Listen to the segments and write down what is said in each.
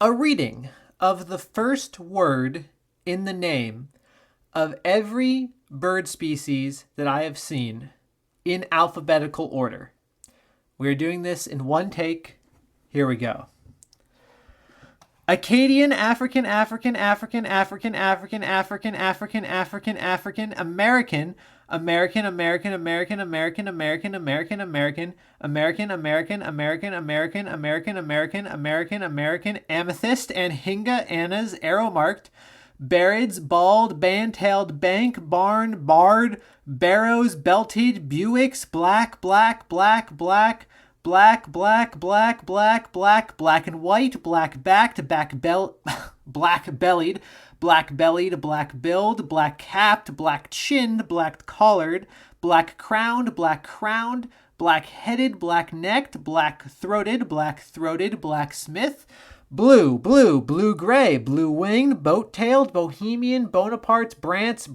A reading of the first word in the name of every bird species that I have seen in alphabetical order. We're doing this in one take. Here we go. Acadian, African, African, African, African, African, African, African, African, African, American, American, American, American, American, American, American, American, American, American, American, American, American, American, American, American, Amethyst, Anhinga, Annas, arrow marked, Barreds, bald, band-tailed, bank, barn, bard, barrows, belted, Buicks, black, black, black, black, black, black, black, black, black, black and white, black-backed, black-bellied, black-bellied, black-billed, black-capped, black-chinned, black-collared, black-crowned, black-crowned, black-headed, black-necked, black-throated, black-throated, blacksmith, blue, blue, blue-gray, blue-winged, boat-tailed, bohemian, Bonaparte, Brant,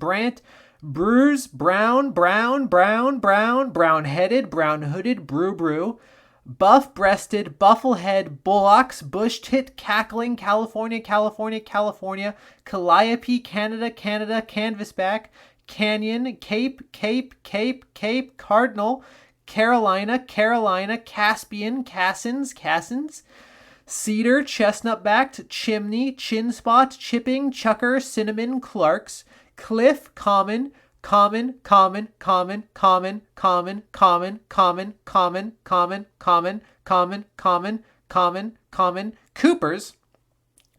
brewers, brown, brown, brown, brown, brown-headed, brown-hooded, brew, buff-breasted, bufflehead, bullocks, bush-tit, cackling, California, California, California, calliope, Canada, Canada, canvasback, canyon, cape, cape, cape, cape, cardinal, Carolina, Carolina, Caspian, Cassins, cedar, chestnut-backed, chimney, chin spot, chipping, chucker, cinnamon, Clarks, cliff, common, common, common, common, common, common, common, common, common, common, common, common, common, common, common, Coopers,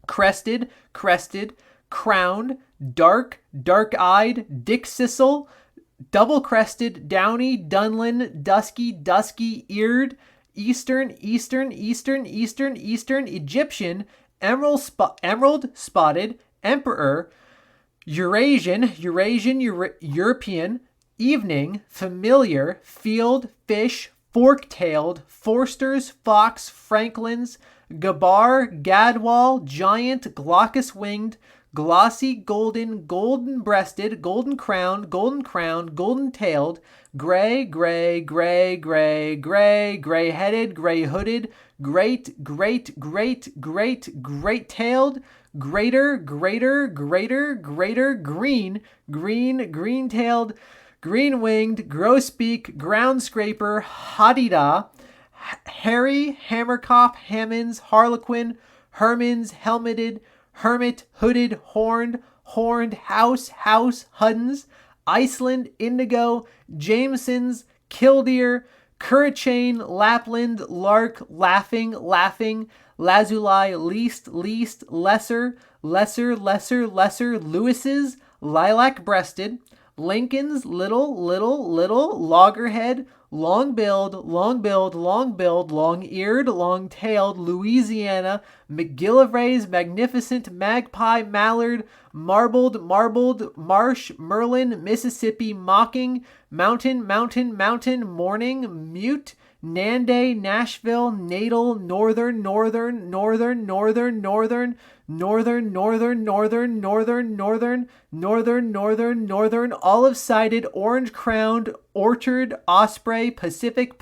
crested, crested, crowned, dark, dark-eyed, dickcissel, double-crested, downy, dunlin, dusky, dusky, eared, eastern, eastern, eastern, eastern, eastern, Egyptian, emerald spotted, emperor, Eurasian, European, evening, familiar, field, fish, fork-tailed, Forsters, fox, Franklins, gabar, gadwall, giant, glaucous-winged, glossy, golden, golden-breasted, golden-crowned, golden-tailed, gray, gray, gray, gray, gray, gray-headed, gray-hooded, great, great, great, great, great-tailed, greater, greater, greater, greater, green, green, green-tailed, green-winged, grosbeak, ground scraper, hadida, hairy, hammercough, Hammonds, harlequin, hermins, helmeted, hermit, hooded, horned, house, Huddens, Iceland, indigo, Jamesons, killdeer, currachane, Lapland, lark, laughing, lazuli, least, lesser, Lewis's, lilac-breasted, Lincoln's, little, loggerhead, long-billed, long-eared, long-tailed, Louisiana, McGillivray's, magnificent, magpie, mallard, marbled, marsh, merlin, Mississippi, mocking, mountain, morning, mute, Nande, Nashville, natal, northern, olive-sided, orange-crowned, orchard, osprey, Pacific,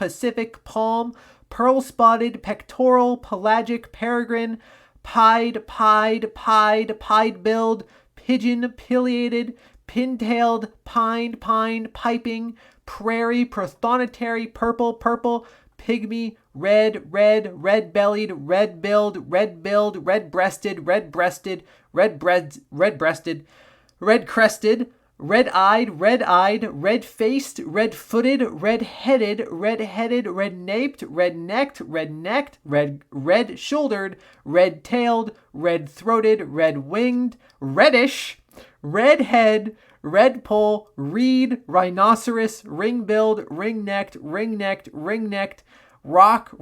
palm, pearl-spotted, pectoral, pelagic, peregrine, pied-billed, pigeon, pileated, pin-tailed, pined, piping, prairie, prothonotary, purple, pygmy, red-bellied, red-billed, red-breasted, red-crested, red-eyed, red-faced, red-footed, red-headed, red-naped, red-necked, red-shouldered, red-tailed, red-throated, red-winged, reddish, red-head, red pole, reed, rhinoceros, ring-billed, ring-necked, rock,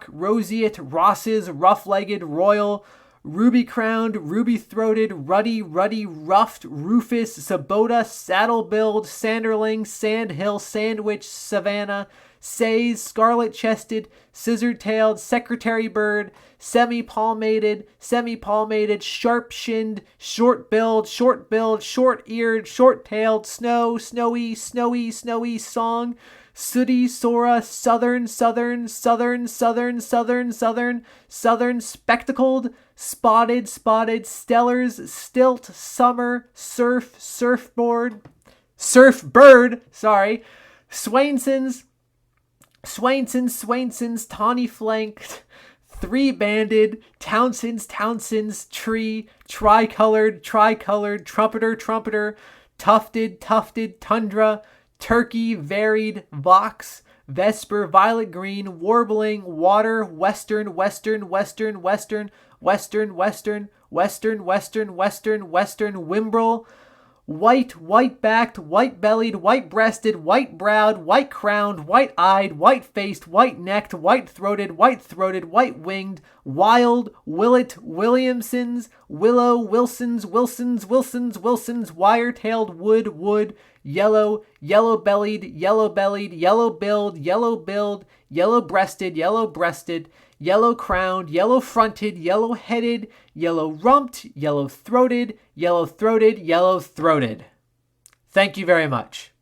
roseate, rosses, rough-legged, royal, ruby-crowned, ruby-throated, ruddy, ruffed, rufous, sabota, saddle-billed, sanderling, sandhill, sandwich, savannah, says, scarlet-chested, scissor-tailed, secretary bird, semi-palmated, sharp-shinned, short-billed, short-eared, short-tailed, snowy, song, sooty, sora, southern, southern, southern, southern, southern, southern, southern, spectacled, spotted, spotted, stellars, stilt, summer, surf, surfboard, surfbird, sorry, Swainson's, Swainson's, tawny flanked, three-banded, Townsend's, tree, tricolored, trumpeter, tufted, tundra, turkey, varied, vox, vesper, violet green, warbling, water, western, wimbrel, white-backed, white-bellied, white-breasted, white-browed, white-crowned, white-eyed, white-faced, white-necked, white-throated, white-winged, wild, willet, Williamsons, willow, Wilsons, wire-tailed, wood, yellow-bellied, yellow-billed, yellow-breasted, yellow-crowned, yellow-fronted, yellow-headed, yellow-rumped, yellow-throated. Thank you very much.